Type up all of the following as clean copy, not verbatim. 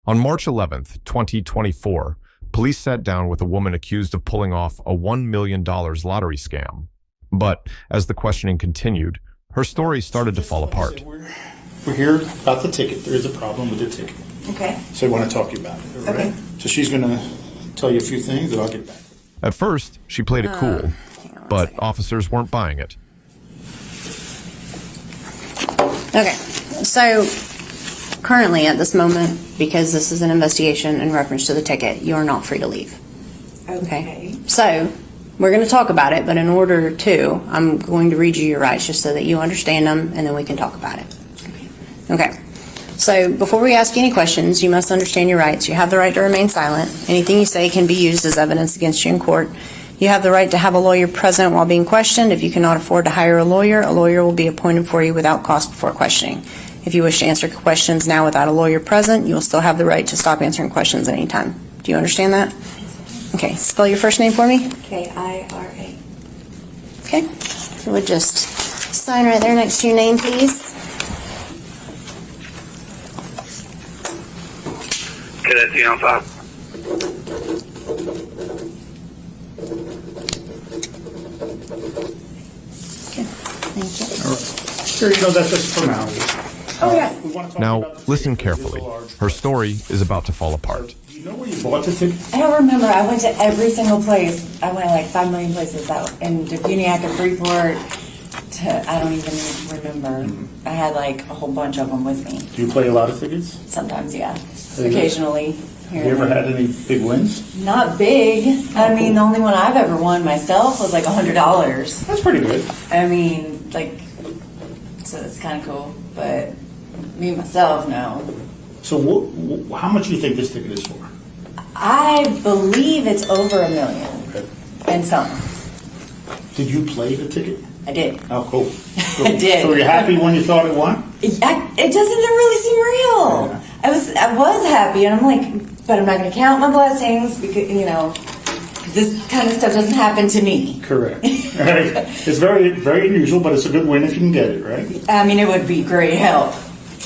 On March 11th, 2024, police sat down with a woman accused of pulling off a $1 million lottery scam. But as the questioning continued, her story started to fall apart. We're here about the ticket. There is a problem with the ticket. Okay. So I want to talk to you about it. All right? Okay. So she's going to tell you a few things and I'll get back. At first, she played it cool, but officers weren't buying it. Okay. So currently at this moment, because this is an investigation in reference to the ticket, you are not free to leave. Okay. So we're going to talk about it, but in order to, I'm going to read you your rights just so that you understand them, and then we can talk about it. Okay. So before we ask you any questions, you must understand your rights. You have the right to remain silent. Anything you say can be used as evidence against you in court. You have the right to have a lawyer present while being questioned. If you cannot afford to hire a lawyer will be appointed for you without cost before questioning. If you wish to answer questions now without a lawyer present, you will still have the right to stop answering questions at any time. Do you understand that? Okay. Spell your first name for me. K-I-R-A. Okay. If you would just sign right there next to your name, please. Okay, that's the on file. Okay. Thank you. All right. Sure, you know, that's just formality. Oh, yeah. We want to talk Now, about the listen ticket. It's a carefully. large Her story is about to fall apart. Do you know where you bought the ticket? I don't remember. I went to every single place. I went like 5 million places out in Defuniak and Freeport. I don't even remember. I had like a whole bunch of them with me. Do you play a lot of tickets? Sometimes, yeah. you- Occasionally. Have Here you and ever there. had any big wins? Not big. I mean, the only one I've ever won myself was like $100. That's pretty good. I mean, like, so it's kind of cool. But me myself, no. So how much do you think this ticket is for? I believe it's over $1 million Okay. and some. Did you play the ticket? I did. Oh, cool. I did. So were you happy when you thought it won? It doesn't really seem real. Yeah. I was happy, and I'm like, but I'm not going to count my blessings because because this kind of stuff doesn't happen to me. Correct. Right. It's very, very unusual, but it's a good win if you can get it, right? I mean, it would be great help.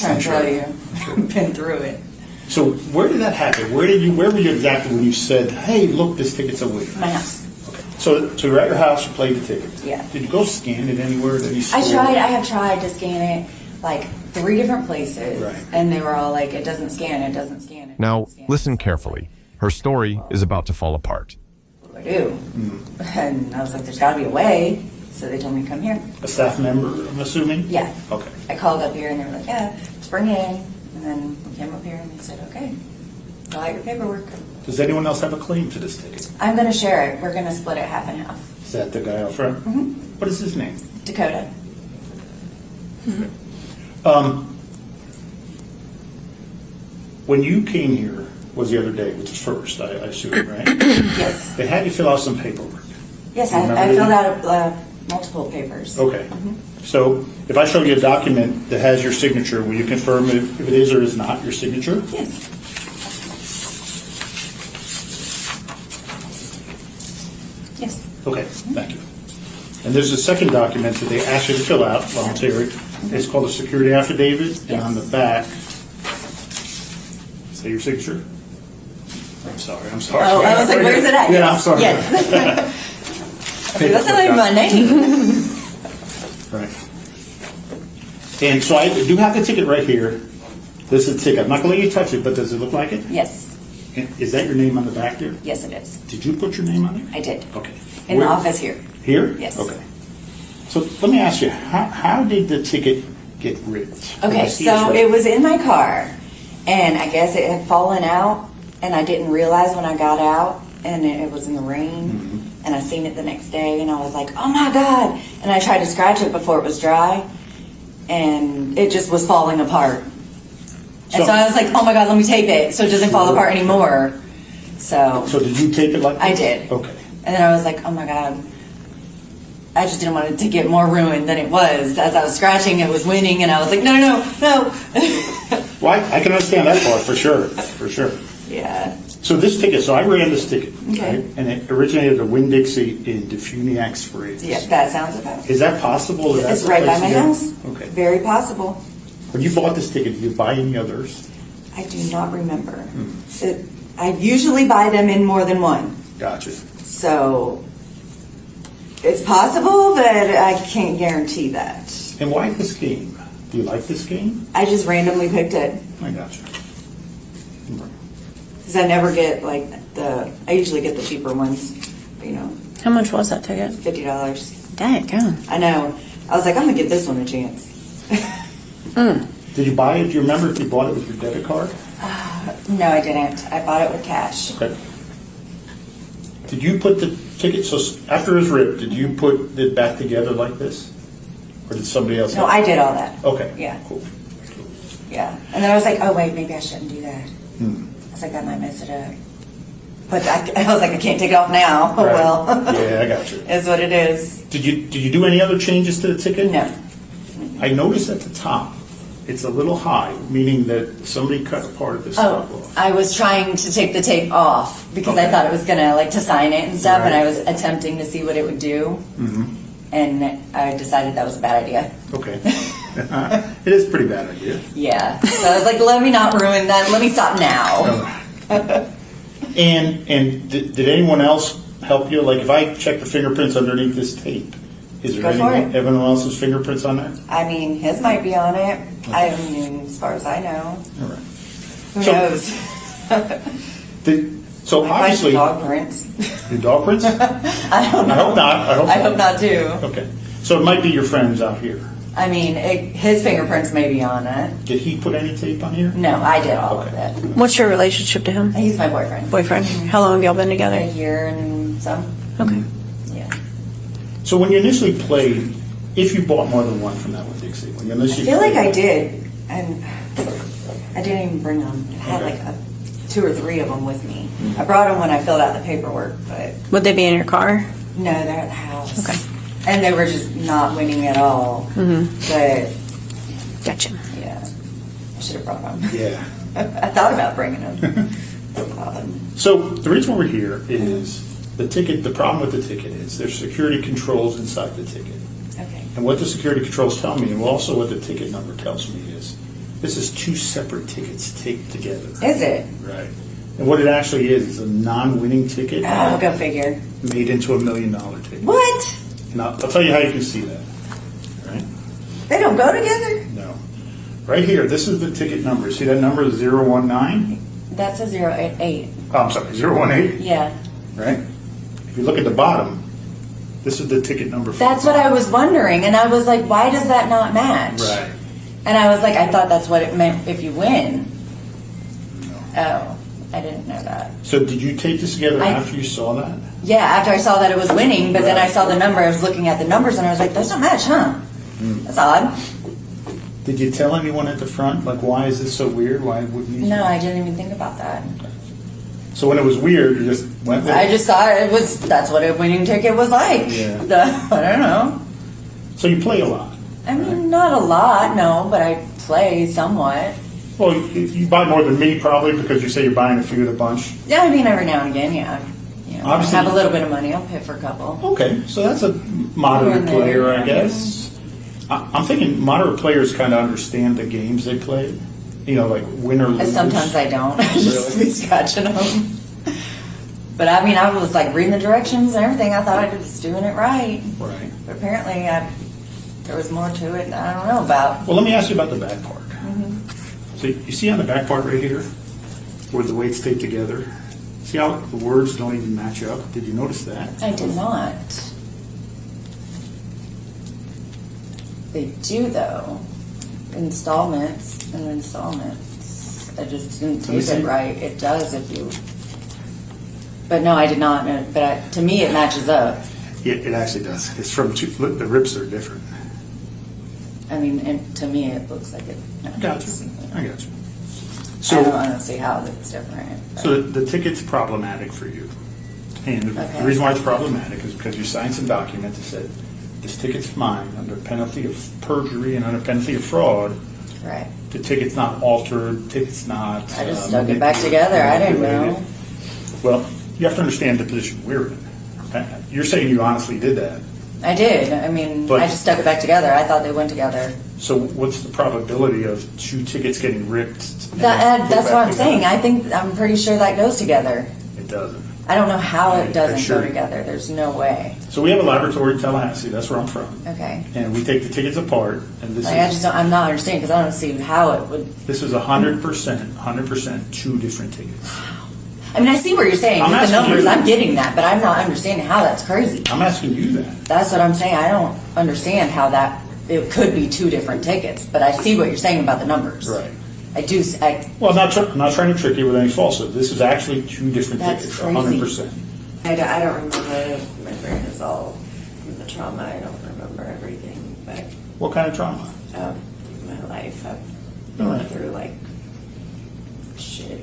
I'm sure. tell you, I've been through it. So where did that happen? Where were you exactly when you said, "Hey, look, this ticket's a winner"? My house. Okay. So you're at your house, you played the ticket. Yeah. Did you go scan it anywhere? I have tried to scan it like 3 different places, Right. and they were all like, "It doesn't scan. It doesn't scan it." Now, doesn't scan it." listen carefully. Her story is about to fall apart. What do I do? And I was like, "There's got to be a way." So they told me to come here. A staff member, I'm assuming? Yeah. Okay. I called up here and they were like, "Yeah, just bring it in." And then we came up here and they said, "Okay, fill out your paperwork." Does anyone else have a claim to this ticket? I'm going to share it. We're going to split it half and half. Is that the guy out front? Mm-hmm. What is his name? Dakota. When you came here was the other day, which is first, I assume, right? Yes. They had you fill out some paperwork. Yes, Do you remember I filled that? out multiple papers. Okay. So if I show you a document that has your signature, will you confirm if it is or is not your signature? Yes. Yes. Okay, thank you. And there's a second document that they asked you to fill out, voluntary. It's called a security affidavit, and on the back, say your signature? I'm sorry. Oh, I was like, where's it at? Yeah, I'm sorry. Yes. That's not even my name. Right. And so I do have the ticket right here. This is the ticket. I'm not going to let you touch it, but does it look like it? Yes. And is that your name on the back there? Yes, it is. Did you put your name on there? I did. Okay. In the office here. Here? Yes. Okay. So let me ask you, how did the ticket get ripped? Can I Okay, see so right- it was in my car, and I guess it had fallen out, and I didn't realize when I got out, and it was in the rain, and I seen it the next day, and I was like, "Oh my God!" And I tried to scratch it before it was dry, and it just was falling apart. And so I was like, "Oh my God, let me tape it so it doesn't fall apart anymore." So did you tape it like this? I did. Okay. And then I was like, "Oh my God." I just didn't want it to get more ruined than it was. As I was scratching, it was winning, and I was like, no. Well, I can understand that part for sure. For sure. Yeah. So this ticket, so I ran this ticket. Okay. Right? And it originated at Winn-Dixie in Defuniak Springs. Yeah, that sounds about it. Is that possible? It's right by my house. Okay. Very possible. When you bought this ticket, did you buy any others? I do not remember. I usually buy them in more than one. Gotcha. So it's possible, but I can't guarantee that. And why this game? Do you like this game? I just randomly picked it. I gotcha. Because I never get like I usually get the cheaper ones, you know, How much was that ticket? $50. Dang, go. I know. I was like, I'm going to give this one a chance. Did you buy it? Do you remember if you bought it with your debit card? No, I didn't. I bought it with cash. Okay. Did you put the ticket, so after it was ripped, did you put it back together like this? Or did somebody else? No, I did all that. Okay. Yeah. Cool. Yeah. And then I was like, oh, wait, maybe I shouldn't do that. I was like, that might mess it up. But I was like, I can't take it off now. Oh, Right. well. Yeah, I got you. Is what it is. Did you do any other changes to the ticket? No. I noticed at the top, it's a little high, meaning that somebody cut a part of this stuff Oh, off. I was trying to take the tape off because I Okay. thought it was gonna like to sign it and stuff, and I Right. was attempting to see what it would do, and I decided that was a bad idea. Okay. It is a pretty bad idea. Yeah, so I was like, let me not ruin that. Let me stop now. And did anyone else help you? Like if I check the fingerprints underneath this tape, is there Go for anyone else's fingerprints on there? I mean, his might be on it. I mean, as far as I know, All right. who So- knows? So Might obviously, be dog prints. your dog prints? I I don't know. hope not. I hope not too. Okay. So it might be your friends out here. I mean, his fingerprints may be on it. Did he put any tape on here? No, I did all Okay. of it. What's your relationship to him? He's my boyfriend. Boyfriend? How long have y'all been A together? year and some. Okay. Yeah. So when you initially played, if you bought more than one from that one, Dixie, when you I initially feel like played- I did, and I didn't even bring them. I had Okay. like 2 or 3 of them with me. I brought them when I filled out the paperwork, but Would they be in your car? no, they're at the house. Okay. And they were just not winning at all. But Gotcha. yeah, I should have brought them. Yeah. I thought about bringing them. So the reason we're here is the ticket. The problem with the ticket is there's security controls inside the ticket, Okay. and what the security controls tell me, and also what the ticket number tells me is this is 2 separate tickets taped together. Is it? Right. And what it actually is a non-winning ticket Oh, go figure. made into $1 million ticket. What? And I'll tell you how you can see that. Right? They don't go together? No. Right here, this is the ticket number. See that number is 019? That's a 088. Oh, I'm sorry, 018, Yeah. right? If you look at the bottom, this is the ticket number. For That's what I was wondering. And I was like, why does that not match? Right. And I was like, I thought that's what it meant if you win. Oh, I didn't know that. So did you tape this together I- after you saw that? Yeah, after I saw that it was winning, but then I Right. saw the number, I was looking at the numbers and I was like, those don't match, huh? That's odd. Did you tell anyone at the front, like, why is this so weird? Why wouldn't you? No, I didn't even think about that. So when it was weird, you just went with I it? just thought that's what a winning ticket was like. Yeah. I don't know. So you play a lot. I mean, not a lot, no, but I play somewhat. Well, you buy more than me probably because you say you're buying a few at a bunch. Yeah, I mean, every now and again, yeah. You know, I Obviously- have a little bit of money, I'll pay for a couple. Okay, so that's a moderate Here and there, player, I yeah. guess. I'm thinking moderate players kind of understand the games they play. You know, like win or lose. Sometimes I don't. I just Really? be scratching them. But I mean, I was like reading the directions and everything. I thought I was doing it right. Right. But apparently, there was more to it I don't know about. Well, let me ask you about the back part. Mm-hmm. So you see on the back part right here, where the weights stay together. See how the words don't even match up? Did you notice that? I did not. They do, though. Installments and installments. I just didn't Let me tape see. it right. It does if you. But no, I did not. But to me, it matches up. Yeah, it actually does. It's from two. Look, the rips are different. I mean, and to me, it looks like it I matches. got you. I got you. I So, don't see how it's different. but- so the ticket's problematic for you. And the Okay. reason why it's problematic is because you signed some document that said, this ticket's mine under penalty of perjury and under penalty of fraud. Right. The ticket's not altered, ticket's not. I just stuck it back together. I didn't know. Well, you have to understand the position we're in. You're saying you honestly did that. I did. I mean, But- I just stuck it back together. I thought they went together. So what's the probability of 2 tickets getting ripped? and That's put what back I'm saying. together? I'm pretty sure that goes together. It doesn't. I don't know how it doesn't sure. go together. There's no way. So we have a laboratory in Tallahassee. That's where I'm from. Okay. And we take the tickets apart, and this Like, I is just don't, I'm not understanding because I don't see how it would. 100% 2 different tickets. I mean, I see what you're saying I'm with the asking numbers. you. I'm getting that, but I'm not understanding how that's crazy. I'm asking you that. That's what I'm saying. I don't understand how that it could be 2 different tickets, but I see what you're saying about the numbers. Right. I do. Well, I'm not trying to trick you with any falsehood. This is actually 2 different That's tickets. crazy. 100%. I don't remember. My brain is all from the trauma. I don't remember everything, but What kind of trauma? my life, I've All gone right. through like shit.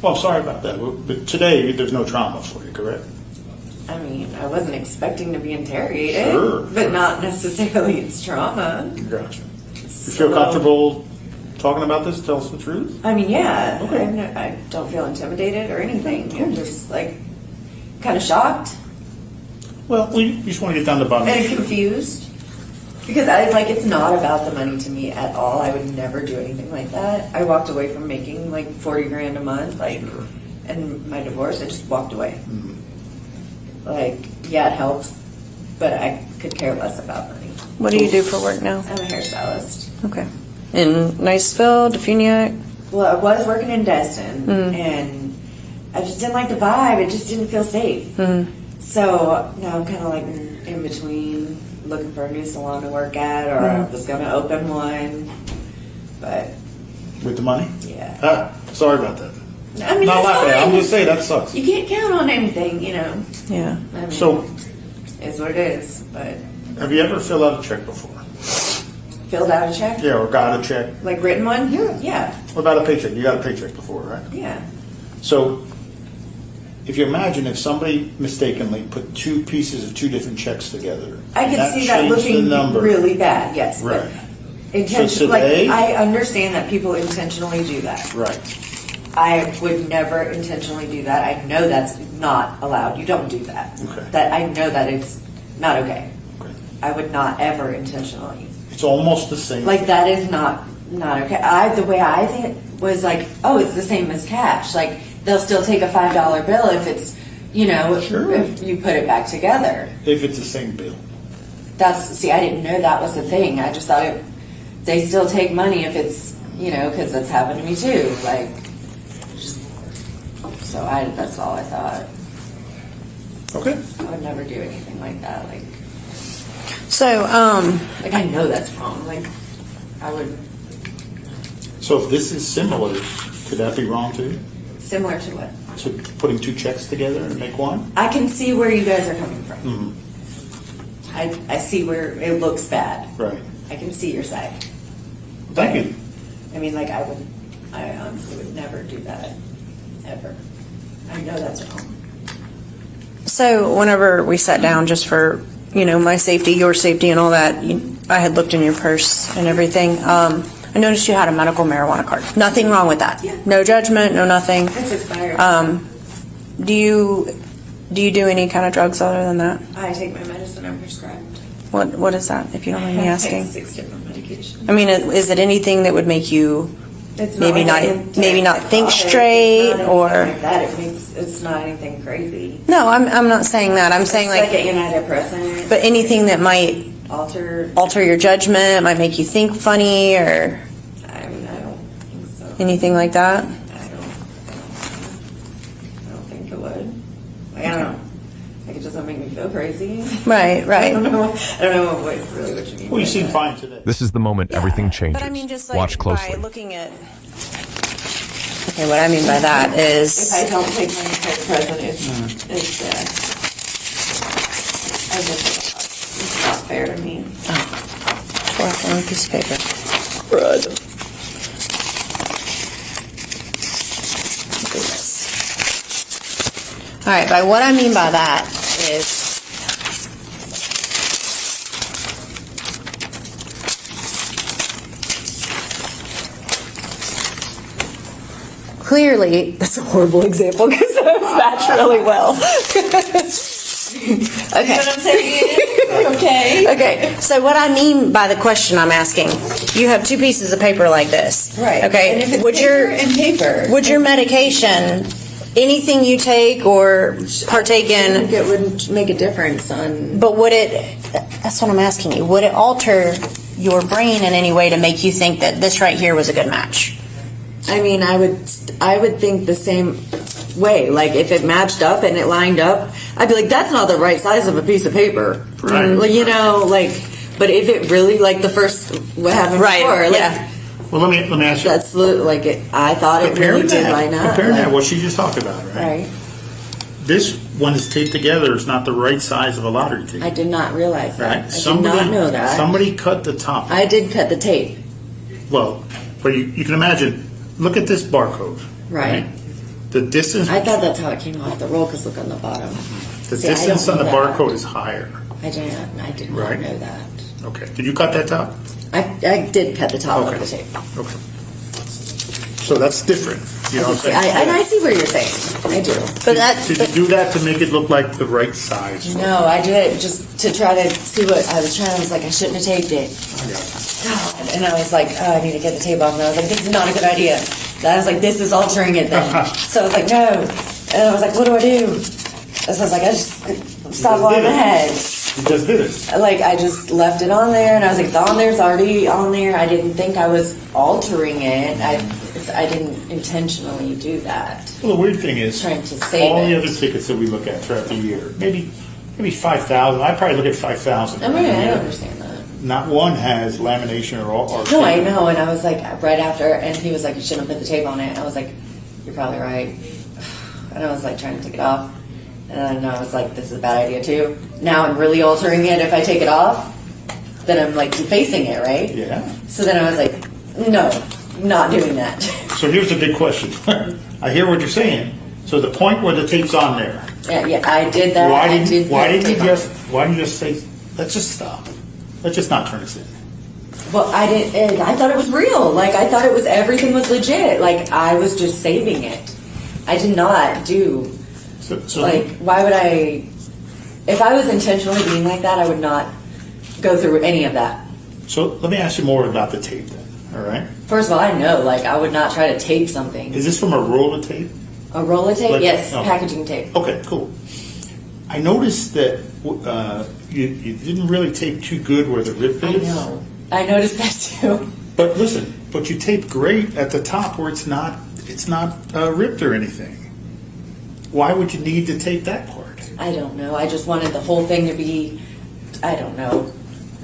Well, I'm sorry about that. But today, there's no trauma for you, correct? I mean, I wasn't expecting to be interrogated, Sure, but sure. not necessarily it's trauma. Gotcha. You feel comfortable talking about this? Tell us the truth? I mean, yeah, Okay. I don't feel intimidated or anything. I'm just like kind of shocked Well, we just want to get down to the bottom. and confused because I like it's not about the money to me at all. I would never do anything like that. I walked away from making like 40 grand a month, like, and my divorce. I just walked away. Like, yeah, it helps, but I could care less about money. What do you do for work now? I'm a hairstylist. Okay. In Niceville, Defuniac? Well, I was working in Destin, and I just didn't like the vibe. It just didn't feel safe. So now I'm kind of like in between, looking for a new salon to work at, or I was going to open one. But With the money? yeah, Sorry about that. I mean, Not it's laughing. fine. I'm just saying that sucks. You can't count on anything, you know. Yeah. I mean, So, it's what it is. But have you ever filled out a check before? filled out a check, Yeah, or got a check? like written one. Yeah, What about a paycheck? You got a paycheck before, right? yeah. So, if you imagine if somebody mistakenly put 2 pieces of 2 different checks together, I could see that changed looking the number. really bad. Yes, Right. But intention, today- like I understand that people intentionally do that. Right. I would never intentionally do that. I know that's not allowed. You don't do that. Okay. That I know that it's not okay. Okay. I would not ever intentionally. It's almost the same. Like that is not okay. The way I think was like, oh, it's the same as cash. Like they'll still take a $5 bill if it's, you know, Sure. if you put it back together. if it's the same bill. See, I didn't know that was the thing. I just thought they still take money if it's, you know, because that's happened to me too. Like, that's all I thought. Okay. I would never do anything like that. Like So, I know that's wrong. Like, I would, So if this is similar, could that be wrong too? similar to what? To putting 2 checks together to make one? I can see where you guys are coming from. Mm-hmm. I see where it looks bad. Right. I can see your side. Thank you. I mean, like, I honestly would never do that. Ever. I know that's wrong. so whenever we sat down just for, you know, my safety, your safety and all that, I had looked in your purse and everything. I noticed you had a medical marijuana card. Nothing wrong with that. Yeah. No judgment, no nothing. It's expired. Do you do any kind of drugs other than that? I take my medicine I'm prescribed. What is that, if you don't mind me I take asking? 6 different medications. I mean, is it anything that would make you It's maybe like not- an maybe not think antipsychotic. straight, It's not anything or- like that. It's not anything crazy. No, I'm not saying that. I'm saying It's like like, an antidepressant. but anything that might alter. alter your judgment, might make you think funny, or I mean, I don't think so. anything like that. I don't think it would. Like, I don't know. Like, it doesn't make me feel crazy. Right, I right. don't know what you mean. Well, you by seem that. fine today. This is the moment everything changes. But I mean, just like Watch by closely. looking at. Okay, what I mean by that If is, I don't take my antidepressant, it's I just, it's not fair to me. tore off one piece of paper. Do this. All right, by what I mean by that is. Clearly, that's a horrible example because that was matched really well. You know what I'm saying? Okay. Okay, so what I mean by the question I'm asking, you have two pieces of paper like this. Right. Okay. And if it's would paper and paper. would your medication, anything you take or partake I think in, it would make a difference on. but would it, that's what I'm asking you, would it alter your brain in any way to make you think that this right here was a good match? I mean, I would think the same way. Like if it matched up and it lined up, I'd be like, that's not the right size of a piece of paper. Right. Like, you know, like, but if it really, like the first, what happened Right, before, like, yeah. Well, let me ask you. that's like it, I thought it really did line up. Comparing that, like, what she just talked about, right? right. This one is taped together is not the right size of a lottery ticket. I did not realize that. Right? I did not know that. Somebody cut the top. I did cut the tape. Well, but you can imagine, look at this barcode. Right. The distance, I thought that's how it came off the roll, because look on the bottom. the See, I distance don't on the know that. barcode is higher. I did not Right. know that. Okay. Did you cut that top? I did cut the top Okay. of the tape. Okay. So that's different. You know what I'm saying? And I see what you're saying. I do. But that, Did you do that to make it look like the right size? No, I did it just to try to see what I was trying. I was like, I shouldn't have taped it. God. And I was like, oh, I need to get the tape off. And I was like, this is not a good idea. And I was like, this is altering it then. So I was like, no. And I was like, what do I do? And so I was like, I just stop on my head. You just did it. Like, I just left it on there, and I was like, it's on there, it's already on there. I didn't think I was altering it. I didn't intentionally do that. Well, the weird thing is, Trying to save all the it. other tickets that we look at throughout the year, maybe 5,000. I probably look at 5,000. I mean, I don't understand that. Not one has lamination or No, I know, and I was like, right after, and he was like, you shouldn't have put the tape on it. I was like, you're probably right. And I was like, trying to take it off. And I was like, this is a bad idea too. Now I'm really altering it. If I take it off, then I'm like defacing it, right? Yeah. So then I was like, no, not doing that. So here's the big question. I hear what you're saying. So the point where the tape's on there, Yeah, I did that. why I didn't did why put didn't you tape on just it. why didn't you just say, let's just stop, let's just not turn this in? Well, I didn't. And I thought it was real. Like I thought it was everything was legit. Like I was just saving it. I did not do. So Like, why would I? If I was intentionally being like that, I would not go through any of that. so let me ask you more about the tape then. All right. First of all, I know, like, I would not try to tape something. Is this from a roll of tape? A roll of tape? Like- Yes, oh. packaging tape. Okay, cool. I noticed that you didn't really tape too good where the rip I is. know. I noticed that too. But listen, but you tape great at the top where it's not ripped or anything. Why would you need to tape that part? I don't know. I just wanted the whole thing to be, I don't know.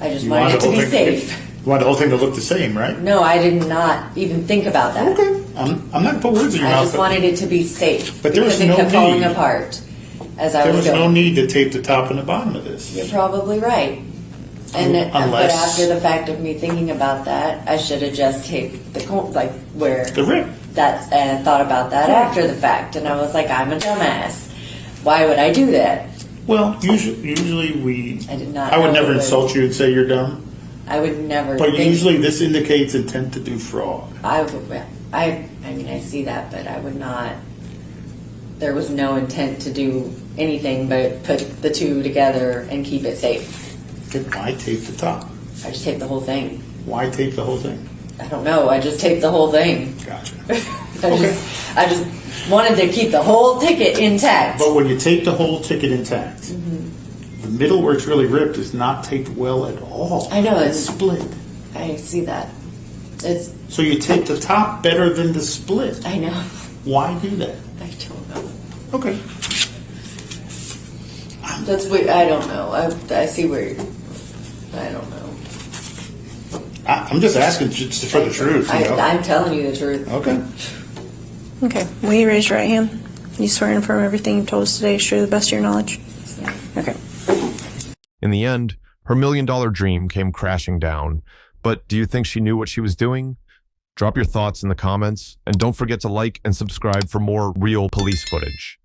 I just You wanted it the to whole be thing safe. You want the whole thing to look the same, right? No, I did not even think about that. Okay. I'm not putting words in your I mouth. just wanted it to be safe. But there was because no it kept falling need. apart as I there was was going. no need to tape the top and the bottom of this. You're probably right. And but Unless- after the fact of me thinking about that, I should have just taped the like where The rip. that's and thought about that after the fact, and I was like, I'm a dumbass. Why would I do that? Well, usually we. I did not I would know never it was- insult you and say you're dumb. I would never. But think, usually this indicates intent to do fraud. I mean, I see that, but I would not. There was no intent to do anything but put the two together and keep it safe. Then why tape the top? I just taped the whole thing. Why tape the whole thing? I don't know. I just taped the whole thing. Gotcha. I just wanted to keep the whole ticket intact. But when you tape the whole ticket intact, Mm-hmm. the middle where it's really ripped is not taped well at all. I know, It's it's- split. I see that. It's. So you tape the top better than the split. I know. Why do that? I don't know. Okay. That's weird. I don't know. I see where. I don't know. I'm just asking just for the truth. You know? I'm telling you the truth. Okay. okay, will you raise your right hand? You swear and affirm everything you've told us today is true to the best of your knowledge? Yeah. Okay. In the end, her $1 million dream came crashing down. But do you think she knew what she was doing? Drop your thoughts in the comments, and don't forget to like and subscribe for more real police footage.